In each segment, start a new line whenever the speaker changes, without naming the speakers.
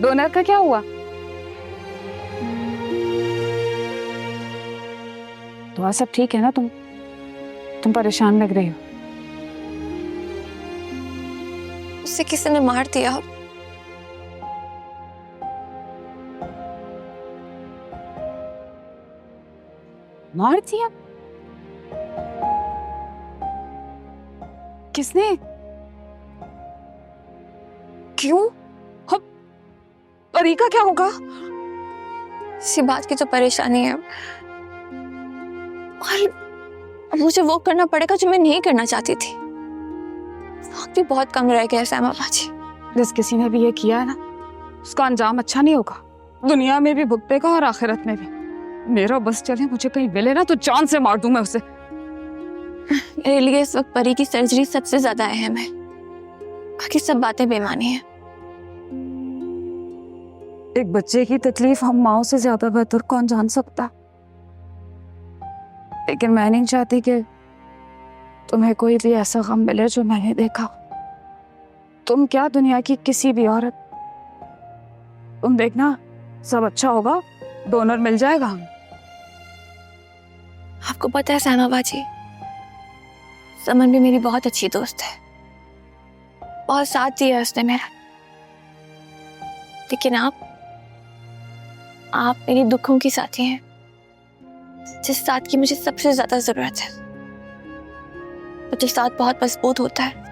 Donor का क्या हुआ? तो सब ठीक है ना? तुम परेशान लग रही हो।
उसे किसी ने मार दिया।
मार दिया? किसने? क्यों? अब परी का क्या होगा?
इसी बात की तो परेशानी है, और मुझे वो करना पड़ेगा जो मैं नहीं करना चाहती थी। वक्त भी बहुत कम रह गया सैमा बाजी।
जिस किसी ने भी ये किया है ना, उसका अंजाम अच्छा नहीं होगा। दुनिया में भी भुगतेगा और आखिरत में भी। मेरा बस चले, मुझे कहीं मिले ना तो जान से मार दूं मैं उसे।
मेरे लिए इस वक्त परी की सर्जरी सबसे ज्यादा अहम है, बाकी सब बातें बेमानी हैं।
एक बच्चे की तकलीफ हम माओ से ज्यादा बेहतर कौन जान सकता। लेकिन मैं नहीं चाहती कि तुम्हें कोई भी ऐसा गम मिले जो मैंने देखा। तुम क्या, दुनिया की किसी भी औरत। तुम देखना, सब अच्छा होगा, डोनर मिल जाएगा।
आपको पता है सैमा बाजी, समन भी मेरी बहुत अच्छी दोस्त है, बहुत साथ दिया उसने मेरा। लेकिन आप मेरी दुखों की साथी हैं, जिस साथ की मुझे सबसे ज्यादा जरूरत है। मुझे साथ बहुत मजबूत होता है।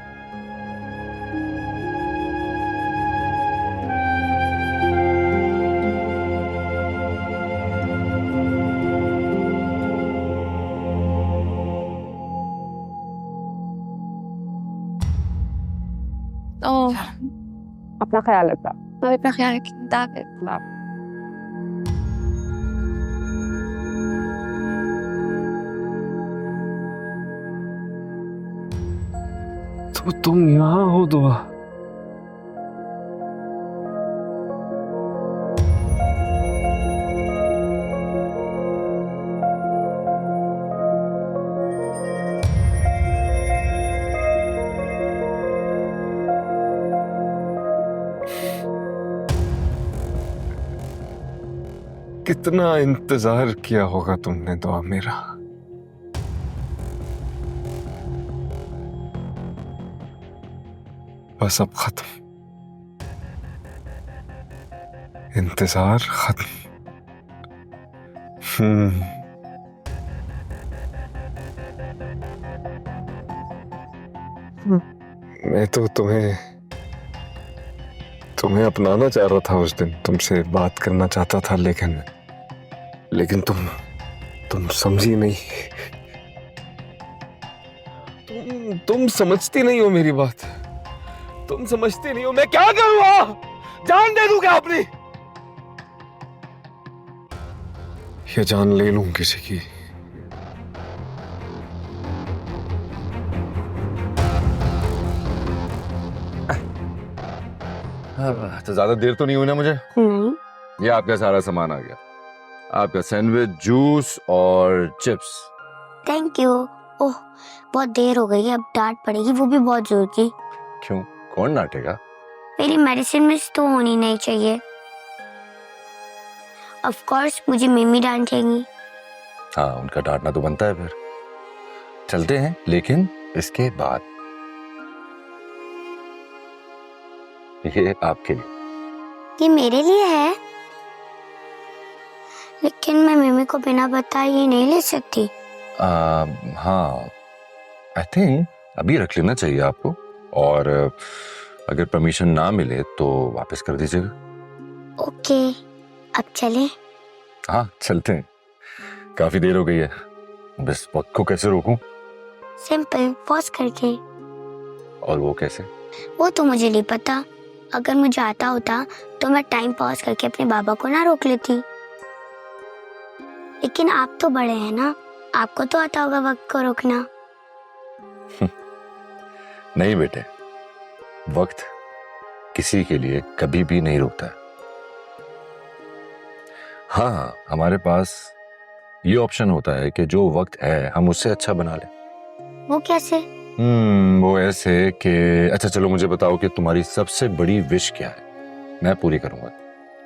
तो
अपना ख्याल रखना।
आप अपना ख्याल रखिए।
तो तुम यहाँ हो दुआ? कितना इंतजार किया होगा तुमने दुआ मेरा। बस अब खत्म, इंतजार खत्म। मैं तो तुम्हें अपनाना चाह रहा था उस दिन, तुमसे बात करना चाहता था, लेकिन तुम समझी नहीं। तुम समझती नहीं हो मेरी बात, तुम समझती नहीं हो। मैं क्या करूंगा? जान दे दूं क्या अपनी? या जान ले लूं किसी की?
तो ज्यादा देर तो नहीं हुई ना मुझे?
नहीं।
ये आपका सारा सामान आ गया, आपका सैंडविच, जूस और चिप्स।
Thank you. ओह, बहुत देर हो गई है, अब डांट पड़ेगी, वो भी बहुत जोर की।
क्यों, कौन डांटेगा?
मेरी मेडिसिन मिस तो होनी नहीं चाहिए। ऑफ कोर्स मुझे मम्मी डांटेंगी।
हाँ, उनका डांटना तो बनता है। फिर चलते हैं, लेकिन इसके बाद। ये आपके लिए।
ये मेरे लिए है, लेकिन मैं मम्मी को बिना बताए ये नहीं ले सकती।
हाँ, आई थिंक अभी रख लेना चाहिए आपको, और अगर परमिशन ना मिले तो वापस कर दीजिएगा।
ओके, अब चलें?
हाँ, चलते हैं। काफी देर हो गई है, बस वक्त को कैसे रोकूं?
सिंपल, पॉज करके।
और वो कैसे?
वो तो मुझे नहीं पता। अगर मुझे आता होता तो मैं टाइम पॉज करके अपने बाबा को ना रोक लेती। लेकिन आप तो बड़े हैं ना, आपको तो आता होगा वक्त को रोकना।
नहीं बेटे, वक्त किसी के लिए कभी भी नहीं रुकता है। हाँ, हमारे पास ये ऑप्शन होता है कि जो वक्त है हम उससे अच्छा बना लें।
वो कैसे?
वो ऐसे कि, अच्छा चलो मुझे बताओ कि तुम्हारी सबसे बड़ी विश क्या है, मैं पूरी करूंगा।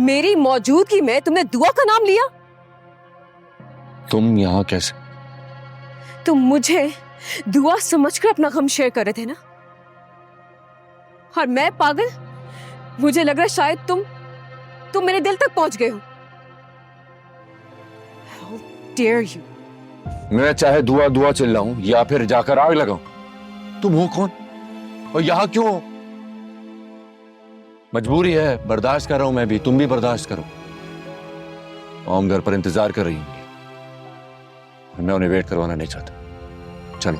मेरी मौजूदगी में तुमने दुआ का नाम लिया?
तुम यहाँ कैसे?
तुम मुझे दुआ समझकर अपना गम शेयर कर रहे थे ना, और मैं पागल, मुझे लग रहा है शायद तुम मेरे दिल तक पहुंच गए हो। How dare you?
मैं चाहे दुआ दुआ चिल्लाऊं या फिर जाकर आग लगाऊं, तुम हो कौन और यहाँ क्यों हो? मजबूरी है, बर्दाश्त कर रहा हूं मैं भी, तुम भी बर्दाश्त करो। ओम घर पर इंतजार कर रही होंगी, मैं उन्हें वेट करवाना नहीं चाहता। चलो।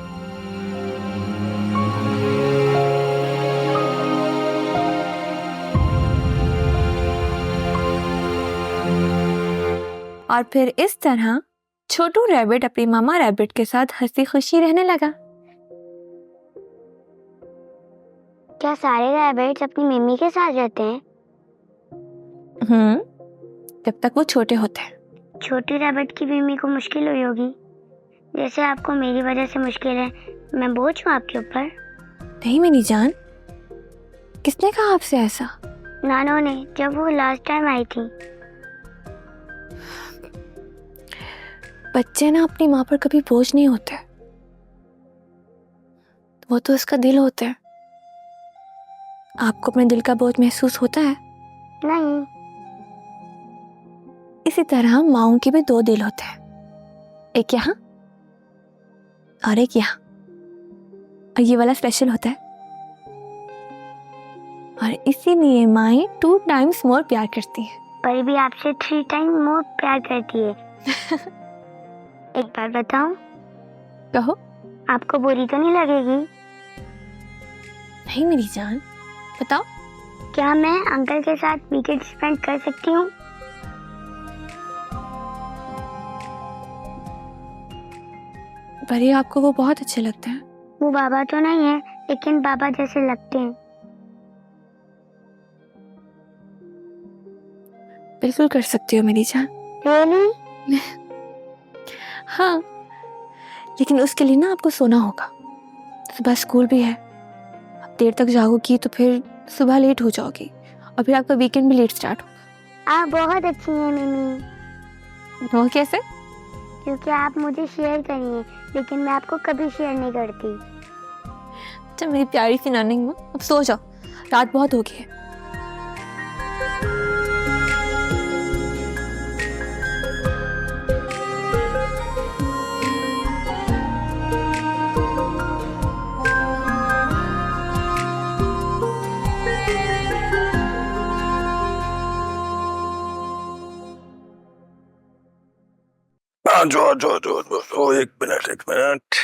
और फिर इस तरह छोटू रैबिट अपनी मामा रैबिट के साथ हंसी खुशी रहने लगा।
क्या सारे रैबिट्स अपनी मम्मी के साथ रहते हैं?
जब तक वो छोटे होते हैं।
छोटी रैबिट की मम्मी को मुश्किल हुई होगी, जैसे आपको मेरी वजह से मुश्किल है। मैं बोझ हूँ आपके ऊपर?
नहीं मेरी जान, किसने कहा आपसे ऐसा?
नानो ने, जब वो लास्ट टाइम आई थी।
बच्चे ना अपनी माँ पर कभी बोझ नहीं होते, वो तो उसका दिल होता है। आपको अपने दिल का बोझ महसूस होता है?
नहीं।
इसी तरह माँओं के भी दो दिल होते हैं, एक यहाँ और एक यहाँ, और ये वाला स्पेशल होता है। और इसीलिए माएँ 2 times मोर प्यार करती हैं।
पर भी आपसे 3 टाइम मोर प्यार करती है। एक बार बताऊं?
कहो।
आपको बुरी तो नहीं लगेगी?
नहीं मेरी जान, बताओ।
क्या मैं अंकल के साथ वीकेंड स्पेंड कर सकती हूँ?
पर ये आपको वो बहुत अच्छे लगते हैं।
वो बाबा तो नहीं है, लेकिन बाबा जैसे लगते हैं।
बिल्कुल कर सकती हो मेरी जान।
Really?
हाँ, लेकिन उसके लिए ना आपको सोना होगा। सुबह स्कूल भी है, अब देर तक जागोगी तो फिर सुबह लेट हो जाओगी, और फिर आपका वीकेंड भी लेट स्टार्ट होगा।
आप बहुत अच्छी हैं मम्मी।
वो कैसे?
क्योंकि आप मुझे शेयर करिए, लेकिन मैं आपको कभी शेयर नहीं करती।
अच्छा मेरी प्यारी सी नानी माँ, अब सो जाओ, रात बहुत हो गई है।
जो एक मिनट।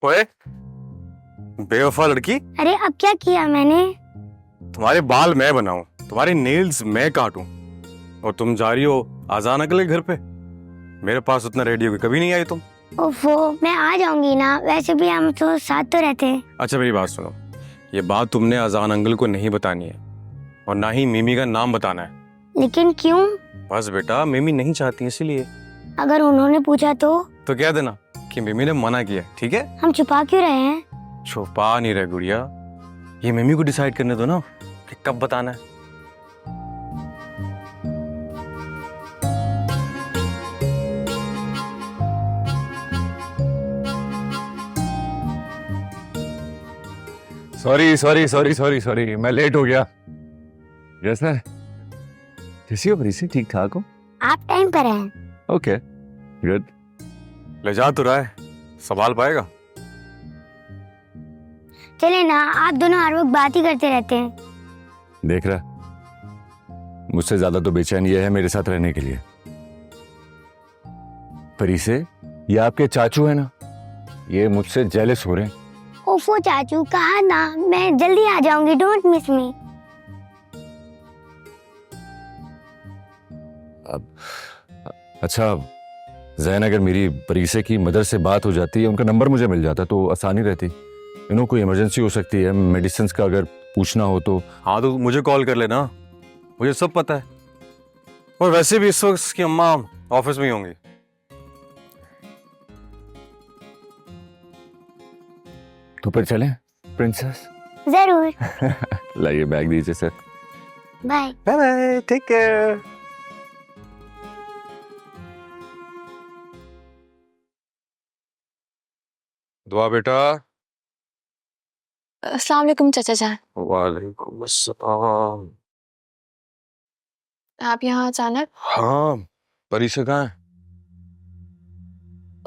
ओए बेवफा लड़की,
अरे अब क्या किया मैंने?
तुम्हारे बाल मैं बनाऊं, तुम्हारे नेल्स मैं काटूं, और तुम जा रही हो आजान अंकल के घर पे। मेरे पास उतना रेडी होके कभी नहीं आई तुम।
ओफो, मैं आ जाऊंगी ना, वैसे भी हम तो साथ तो रहते हैं।
अच्छा मेरी बात सुनो, ये बात तुमने आजान अंकल को नहीं बतानी है, और ना ही मिमी का नाम बताना है।
लेकिन क्यों?
बस बेटा, मिमी नहीं चाहती इसीलिए।
अगर उन्होंने पूछा तो
कह देना कि मिमी ने मना किया, ठीक है?
हम छुपा क्यों रहे हैं?
छुपा नहीं रहे गुड़िया, ये मिमी को डिसाइड करने दो ना कि कब बताना है।
सॉरी, मैं लेट हो गया। कैसा है? कैसी हो प्रीति? ठीक ठाक हो?
आप टाइम पर हैं।
Okay, good.
ले जा तो रहा है, संभाल पाएगा?
चले ना, आप दोनों हर वक्त बात ही करते रहते हैं।
देख रहा, मुझसे ज्यादा तो बेचैन ये है मेरे साथ रहने के लिए। परी से, ये आपके चाचू है ना, ये मुझसे जेलस हो रहे हैं।
ओफो चाचू, कहा ना, मैं जल्दी आ जाऊंगी, डोंट मिस मी।
अब अच्छा जैन, अगर मेरी परीसे की मदर से बात हो जाती है, उनका नंबर मुझे मिल जाता तो आसानी रहती। इन्हों कोई इमरजेंसी हो सकती है, मेडिसिन का अगर पूछना हो तो।
हाँ तो मुझे कॉल कर लेना, मुझे सब पता है। और वैसे भी इस वक्त की अम्मा ऑफिस में ही होंगी।
तो फिर चलें प्रिंसेस?
जरूर।
लाइए बैग दीजिए sir.
Bye.
Bye bye, take care.
दुआ बेटा।
अस्सलाम वालेकुम चाचा जान।
वालेकुम अस्सलाम।
आप यहाँ अचानक?
हाँ, परी से कहाँ है?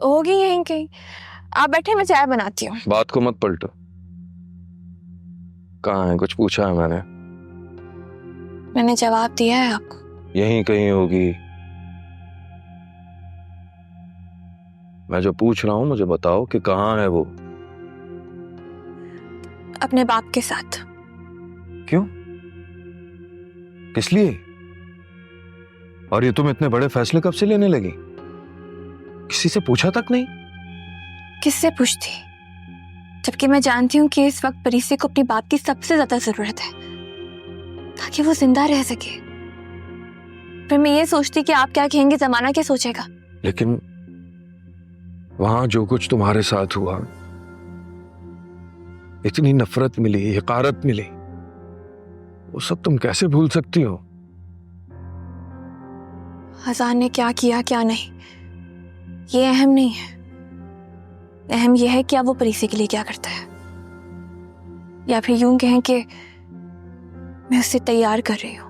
होगी यहीं कहीं। आप बैठे, मैं चाय बनाती हूँ।
बात को मत पलटो। कहाँ है? कुछ पूछा है मैंने?
मैंने जवाब दिया है आपको।
यहीं कहीं होगी। मैं जो पूछ रहा हूँ मुझे बताओ कि कहाँ है वो?
अपने बाप के साथ।
क्यों? किस लिए? और ये तुम इतने बड़े फैसले कब से लेने लगी? किसी से पूछा तक नहीं?
किससे पूछती, जबकि मैं जानती हूँ कि इस वक्त परीसे को अपने बाप की सबसे ज्यादा जरूरत है ताकि वो जिंदा रह सके। फिर मैं ये सोचती कि आप क्या कहेंगे, जमाना क्या सोचेगा।
लेकिन वहां जो कुछ तुम्हारे साथ हुआ, इतनी नफरत मिली, हकारत मिली, वो सब तुम कैसे भूल सकती हो?
हजान ने क्या किया क्या नहीं ये अहम नहीं है। अहम यह है कि आप वो परीसे के लिए क्या करता है, या फिर यूं कहें कि मैं उसे तैयार कर रही हूं।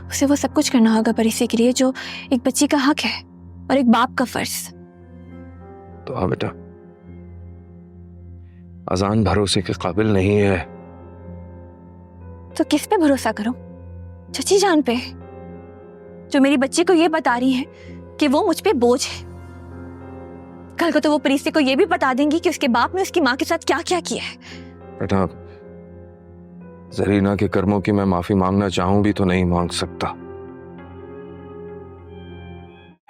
उसे वो सब कुछ करना होगा परीसे के लिए जो एक बच्ची का हक है और एक बाप का फर्ज।
तो हाँ बेटा, अजान भरोसे के काबिल नहीं है।
तो किस पे भरोसा करूं? चची जान पे, जो मेरी बच्ची को ये बता रही है कि वो मुझ पे बोझ है। कल को तो वो परीसे को ये भी बता देंगी कि उसके बाप ने उसकी माँ के साथ क्या क्या किया है।
बेटा, जरीना के कर्मों की मैं माफी मांगना चाहूं भी तो नहीं मांग सकता।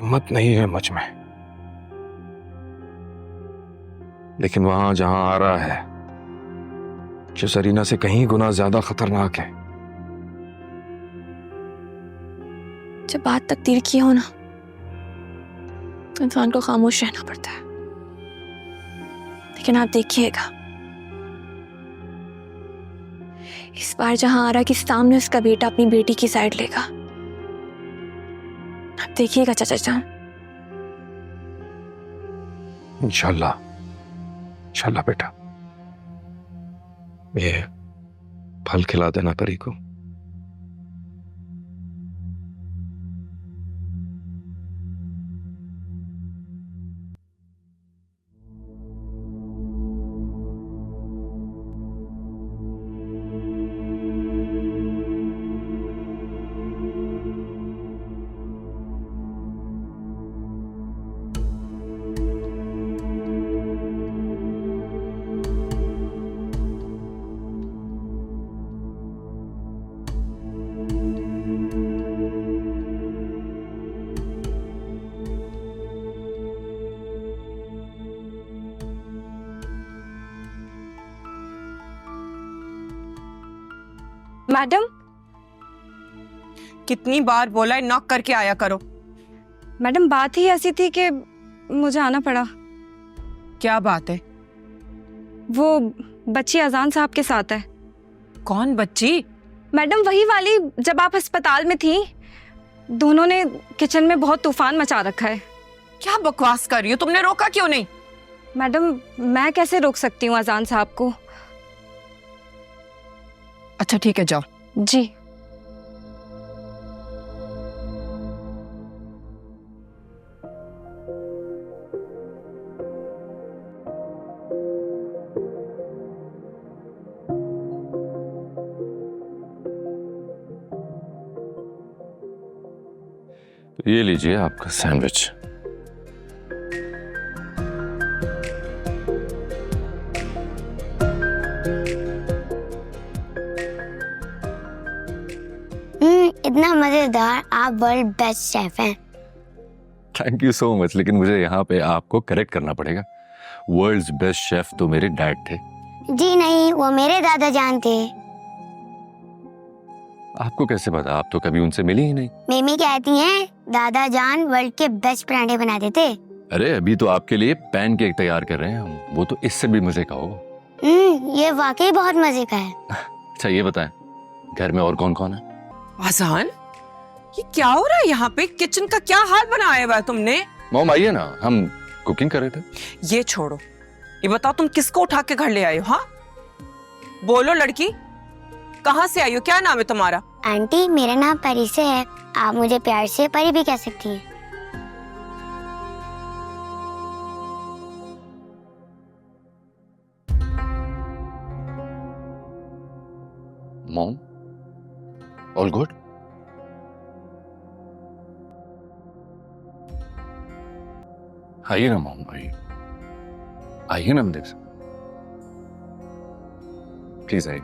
हिम्मत नहीं है मुझ में। लेकिन वहां जहां आ रहा है जो जरीना से कहीं गुना ज्यादा खतरनाक है।
जब बात तकदीर की हो ना, तो इंसान को खामोश रहना पड़ता है। लेकिन आप देखिएगा, इस बार जहां आ रहा कि सामने उसका बेटा अपनी बेटी की साइड लेगा। आप देखिएगा चाचा जान।
इंशाल्लाह, इंशाल्लाह बेटा। ये फल खिला देना परी को।
मैडम, कितनी बार बोला है नॉक करके आया करो।
मैडम बात ही ऐसी थी कि मुझे आना पड़ा।
क्या बात है?
वो बच्ची अजान साहब के साथ है।
कौन बच्ची?
मैडम वही वाली जब आप अस्पताल में थी। दोनों ने किचन में बहुत तूफान मचा रखा है।
क्या बकवास कर रही हो? तुमने रोका क्यों नहीं?
मैडम मैं कैसे रोक सकती हूँ अजान साहब को।
अच्छा ठीक है, जाओ।
जी।
ये लीजिए आपका सैंडविच।
इतना मजेदार। आप वर्ल्ड बेस्ट शेफ हैं।
Thank you so much. लेकिन मुझे यहाँ पे आपको करेक्ट करना पड़ेगा। वर्ल्ड्स बेस्ट शेफ तो मेरे डैड थे।
जी नहीं, वो मेरे दादा जान थे।
आपको कैसे पता? आप तो कभी उनसे मिली ही नहीं।
मेमी कहती हैं दादा जान वर्ल्ड के बेस्ट पराठे बनाते थे।
अरे अभी तो आपके लिए पैन केक तैयार कर रहे हैं हम, वो तो इससे भी मजे का हो।
ये वाकई बहुत मजे का है।
अच्छा ये बताएं, घर में और कौन कौन है?
आसान, ये क्या हो रहा है यहाँ पे? किचन का क्या हाल बनाया हुआ है तुमने?
मॉम आइए ना, हम कुकिंग कर रहे थे।
ये छोड़ो, ये बताओ तुम किसको उठा के घर ले आए हो? हाँ बोलो लड़की, कहाँ से आई हो? क्या नाम है तुम्हारा?
आंटी मेरा नाम परी से है, आप मुझे प्यार से परी भी कह सकती हैं।
Mom all good? आइए ना मॉम, आइए आइए ना, हम देख सकते, प्लीज आइए।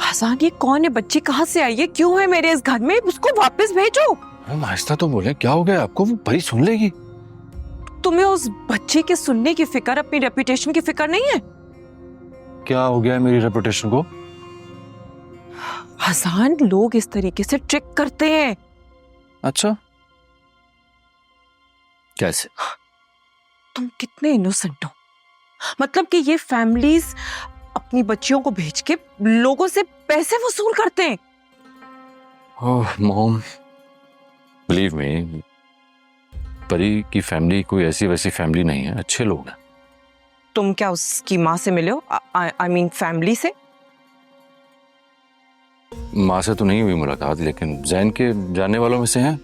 आसान, ये कौन है? बच्ची कहाँ से आई है? क्यों है मेरे इस घर में? उसको वापस भेजो।
हम आहिस्ता तो बोले, क्या हो गया आपको? वो परी सुन लेगी।
तुम्हें उस बच्चे के सुनने की फिक्र, अपनी रेपुटेशन की फिक्र नहीं है?
क्या हो गया है मेरी रेपुटेशन को?
आसान, लोग इस तरीके से ट्रिक करते हैं।
अच्छा कैसे?
तुम कितने इनोसेंट हो। मतलब कि ये फैमिलीज अपनी बच्चियों को भेज के लोगों से पैसे वसूल करते हैं।
ओह मॉम, बिलीव मी, परी की फैमिली कोई ऐसी वैसी फैमिली नहीं है, अच्छे लोग हैं।
तुम क्या उसकी माँ से मिले हो? आई मीन फैमिली से?
माँ से तो नहीं हुई मुलाकात, लेकिन जैन के जानने वालों में से हैं।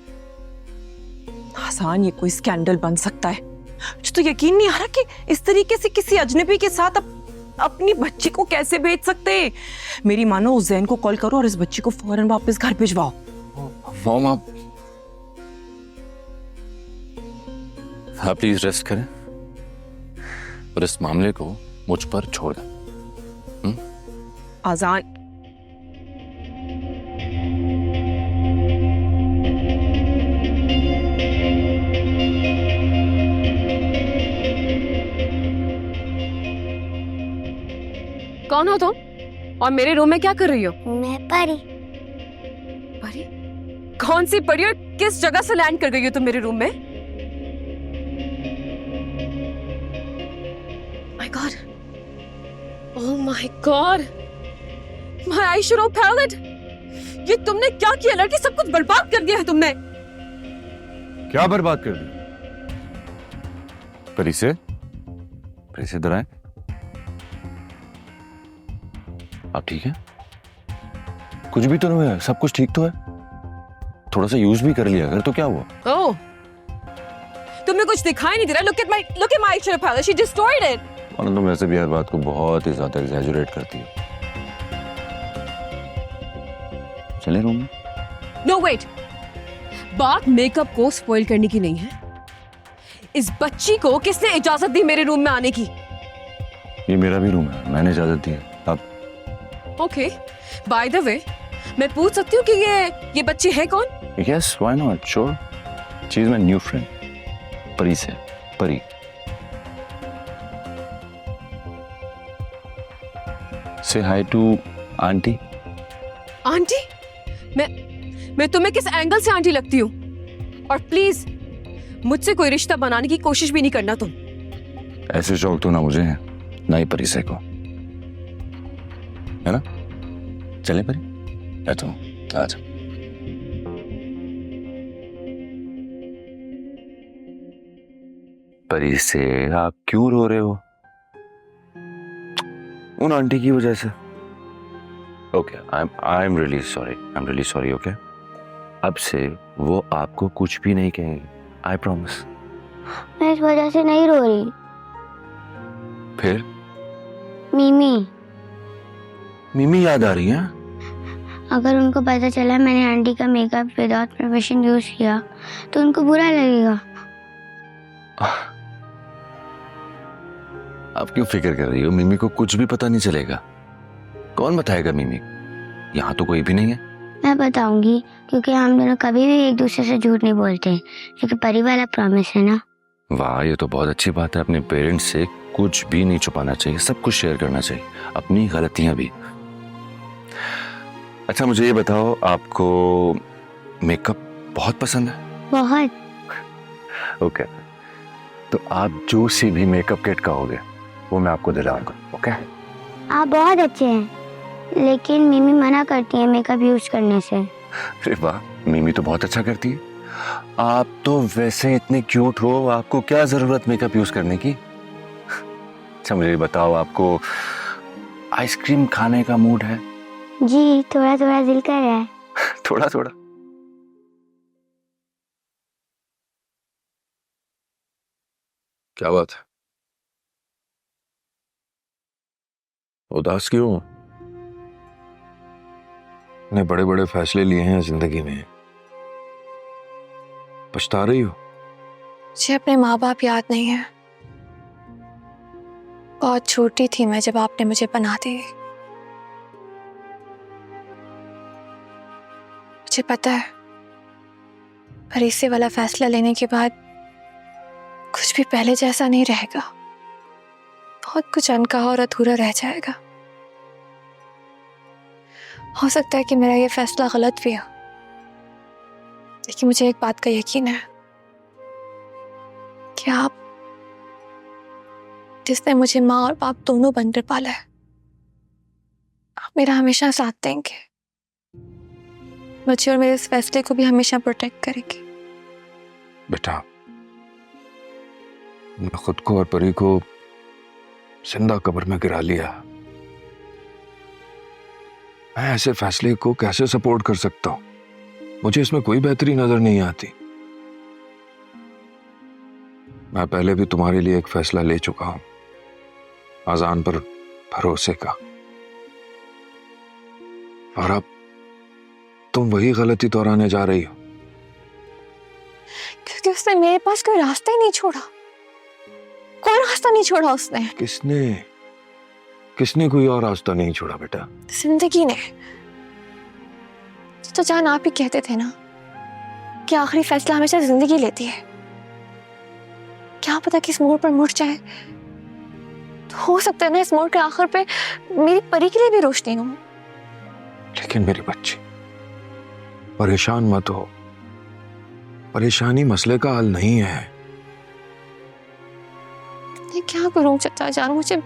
आसान, ये कोई स्कैंडल बन सकता है। मुझे तो यकीन नहीं आ रहा कि इस तरीके से किसी अजनबी के साथ अपनी बच्ची को कैसे भेज सकते। मेरी मानो उस जैन को कॉल करो और इस बच्ची को फौरन वापस घर भिजवाओ।
मॉम आप प्लीज रेस्ट करें और इस मामले को मुझ पर छोड़ दें।
आजान,
कौन हो तुम और मेरे रूम में क्या कर रही हो?
मैं परी।
परी? कौन सी परी और किस जगह से लैंड कर गई हो तुम मेरे रूम में? My god, oh my god, my eyeshadow palette. ये तुमने क्या किया लड़की? सब कुछ बर्बाद कर दिया है तुमने।
क्या बर्बाद कर दी?
परी से इधर आए। आप ठीक हैं? कुछ भी तो नहीं हुआ, सब कुछ ठीक तो है। थोड़ा सा यूज भी कर लिया अगर तो क्या हुआ?
ओह, तुम्हें कुछ दिखाई नहीं दे रहा? Look at my eyeshadow palette, she destroyed it.
और तुम वैसे भी हर बात को बहुत ही ज्यादा एग्जैजुरेट करती हो। चले रूम में?
नो वेट, बात मेकअप को स्पॉइल करने की नहीं है। इस बच्ची को किसने इजाजत दी मेरे रूम में आने की?
ये मेरा भी रूम है, मैंने इजाजत दी है। अब
ओके, बाय द वे, मैं पूछ सकती हूँ कि ये बच्ची है कौन?
Yes, why not, sure. She is my new friend, परी से। परी, से हाय टू आंटी।
आंटी? मैं तुम्हें किस एंगल से आंटी लगती हूँ? और प्लीज मुझसे कोई रिश्ता बनाने की कोशिश भी नहीं करना तुम।
ऐसे शौक तो ना मुझे है, ना ही परी से को, है ना? चले परी, बैठो, आजा। परी से आप क्यों रो रहे हो? उन आंटी की वजह से? Okay, I am really sorry, okay? अब से वो आपको कुछ भी नहीं कहेंगे, आई प्रॉमिस।
मैं इस वजह से नहीं रो रही।
फिर?
मीमी
याद आ रही है?
अगर उनको पता चला मैंने आंटी का मेकअप विदाउट परमिशन यूज किया तो उनको बुरा लगेगा।
आप क्यों फिक्र कर रही हो? मिमी को कुछ भी पता नहीं चलेगा। कौन बताएगा मिमी? यहाँ तो कोई भी नहीं है।
मैं बताऊंगी, क्योंकि हम दोनों कभी भी एक दूसरे से झूठ नहीं बोलते, क्योंकि परी वाला प्रॉमिस है ना।
वाह, ये तो बहुत अच्छी बात है। अपने पेरेंट्स से कुछ भी नहीं छुपाना चाहिए, सब कुछ शेयर करना चाहिए, अपनी गलतियां भी। अच्छा मुझे ये बताओ, आपको मेकअप बहुत पसंद है?
बहुत।
ओके, तो आप जो सी भी मेकअप किट कहोगे वो मैं आपको दिलाऊंगा। ओके?
आप बहुत अच्छे हैं, लेकिन मिमी मना करती है मेकअप यूज करने से।
अरे वाह, मिमी तो बहुत अच्छा करती है। आप तो वैसे इतने क्यूट हो, आपको क्या जरूरत मेकअप यूज करने की? अच्छा मुझे ये बताओ, आपको आइसक्रीम खाने का मूड है?
जी, थोड़ा थोड़ा दिल कर रहा है।
थोड़ा थोड़ा? क्या बात है, उदास क्यों हो? इतने बड़े बड़े फैसले लिए हैं जिंदगी में, पछता रही हो?
मुझे अपने माँ बाप याद नहीं है। बहुत छोटी थी मैं जब आपने मुझे पनाह दी। मुझे पता है भरोसे वाला फैसला लेने के बाद कुछ भी पहले जैसा नहीं रहेगा, बहुत कुछ अनकहा और अधूरा रह जाएगा। हो सकता है कि मेरा ये फैसला गलत भी हो, लेकिन मुझे एक बात का यकीन है कि आप जिसने मुझे माँ और बाप दोनों बनकर पाला है, आप मेरा हमेशा साथ देंगे, मुझे और मेरे इस फैसले को भी हमेशा प्रोटेक्ट करेंगे।
बेटा, मैं खुद को और परी को जिंदा कब्र में गिरा लिया। मैं ऐसे फैसले को कैसे सपोर्ट कर सकता हूं? मुझे इसमें कोई बेहतरी नजर नहीं आती। मैं पहले भी तुम्हारे लिए एक फैसला ले चुका हूं, अजान पर भरोसे का, और अब तुम वही गलती दोहराने जा रही हो।
क्योंकि उसने मेरे पास कोई रास्ता ही नहीं छोड़ा, कोई रास्ता नहीं छोड़ा उसने।
किसने कोई और रास्ता नहीं छोड़ा बेटा?
जिंदगी ने। तो जान आप ही कहते थे ना कि आखिरी फैसला हमेशा जिंदगी लेती है। क्या पता किस मोड़ पर मुड़ जाए, तो हो सकता है ना इस मोड़ के आखिर पे मेरी परी के लिए भी रोशनी हो।
लेकिन मेरी बच्ची, परेशान मत हो, परेशानी मसले का हल नहीं है।
मैं क्या करूं चचा जान, मुझे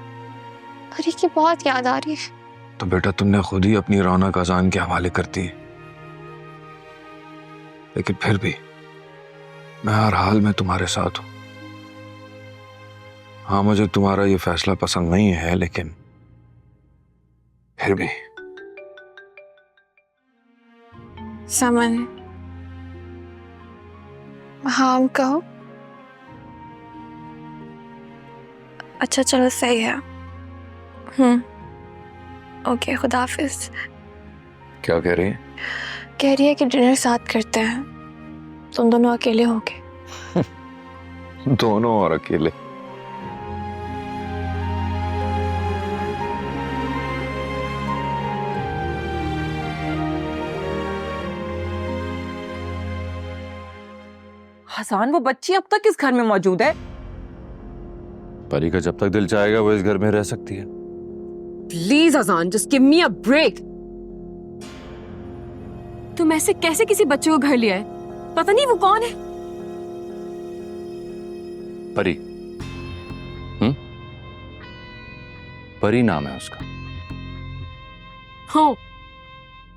परी की बहुत याद आ रही है।
तो बेटा तुमने खुद ही अपनी रौनक अजान के हवाले कर दी, लेकिन फिर भी मैं हर हाल में तुम्हारे साथ हूं। हाँ, मुझे तुम्हारा ये फैसला पसंद नहीं है, लेकिन फिर भी।
समन, हाँ कहो। अच्छा चलो सही है। ओके, खुदा हाफिज।
क्या कह रही है?
कह रही है कि डिनर साथ करते हैं, तुम दोनों अकेले होगे।
दोनों और अकेले?
हसन, वो बच्ची अब तक इस घर में मौजूद है?
परी का जब तक दिल चाहेगा वो इस घर में रह सकती है।
Please Azaan, just give me a break. तुम ऐसे कैसे किसी बच्चे को घर लिया है? पता नहीं वो कौन है।
परी? परी नाम है उसका।
हाँ,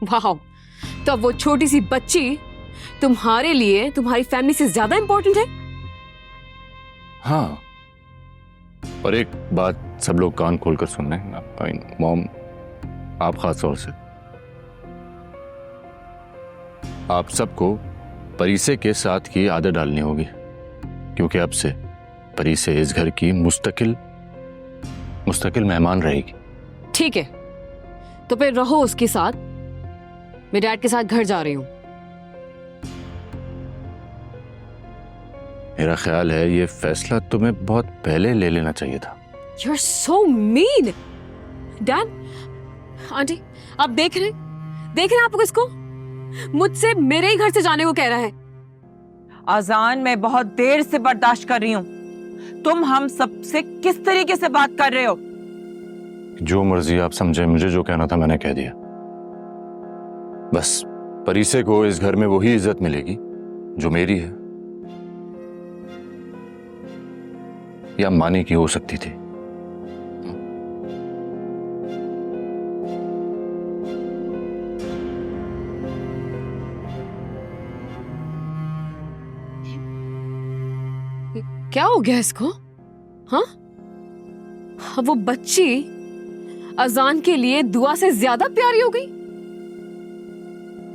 वाह, तो अब वो छोटी सी बच्ची तुम्हारे लिए तुम्हारी फैमिली से ज्यादा इंपॉर्टेंट है?
हाँ, और एक बात सब लोग कान खोलकर सुन रहे हैं, मॉम आप खास तौर से, आप सबको परीसे के साथ की आदत डालनी होगी, क्योंकि अब से परीसे इस घर की मुस्तकिल मेहमान रहेगी।
ठीक है, तो फिर रहो उसके साथ। मैं डैड के साथ घर जा रही हूँ।
मेरा ख्याल है ये फैसला तुम्हें बहुत पहले ले लेना चाहिए था।
You're so mean, dad. Aunty, आप देख रहे हैं आप किसको? मुझसे मेरे ही घर से जाने को कह रहा है।
अजान, मैं बहुत देर से बर्दाश्त कर रही हूँ। तुम हम सबसे किस तरीके से बात कर रहे हो?
जो मर्जी आप समझे, मुझे जो कहना था मैंने कह दिया। बस परीसे को इस घर में वही इज्जत मिलेगी जो मेरी है या मानी की हो सकती थी।
क्या हो गया इसको? हाँ, वो बच्ची अजान के लिए दुआ से ज्यादा प्यारी हो गई।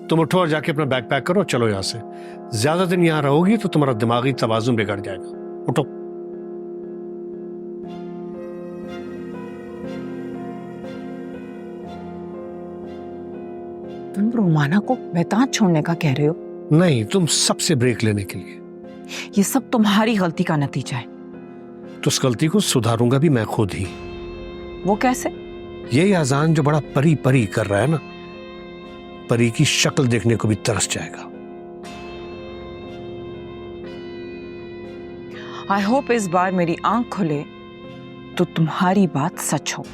तुम उठो और जाके अपना बैग पैक करो, चलो यहाँ से। ज्यादा दिन यहाँ रहोगी तो तुम्हारा दिमागी तवाजुन बिगड़ जाएगा। उठो।
तुम रोमाना को बेताज छोड़ने का कह रहे हो?
नहीं, तुम सबसे ब्रेक लेने के लिए।
ये सब तुम्हारी गलती का नतीजा है।
तो उस गलती को सुधारूंगा भी मैं खुद ही।
वो कैसे?
यही अजान जो बड़ा परी परी कर रहा है ना, परी की शक्ल देखने को भी तरस जाएगा।
आई होप इस बार मेरी आंख खुले तो तुम्हारी बात सच हो।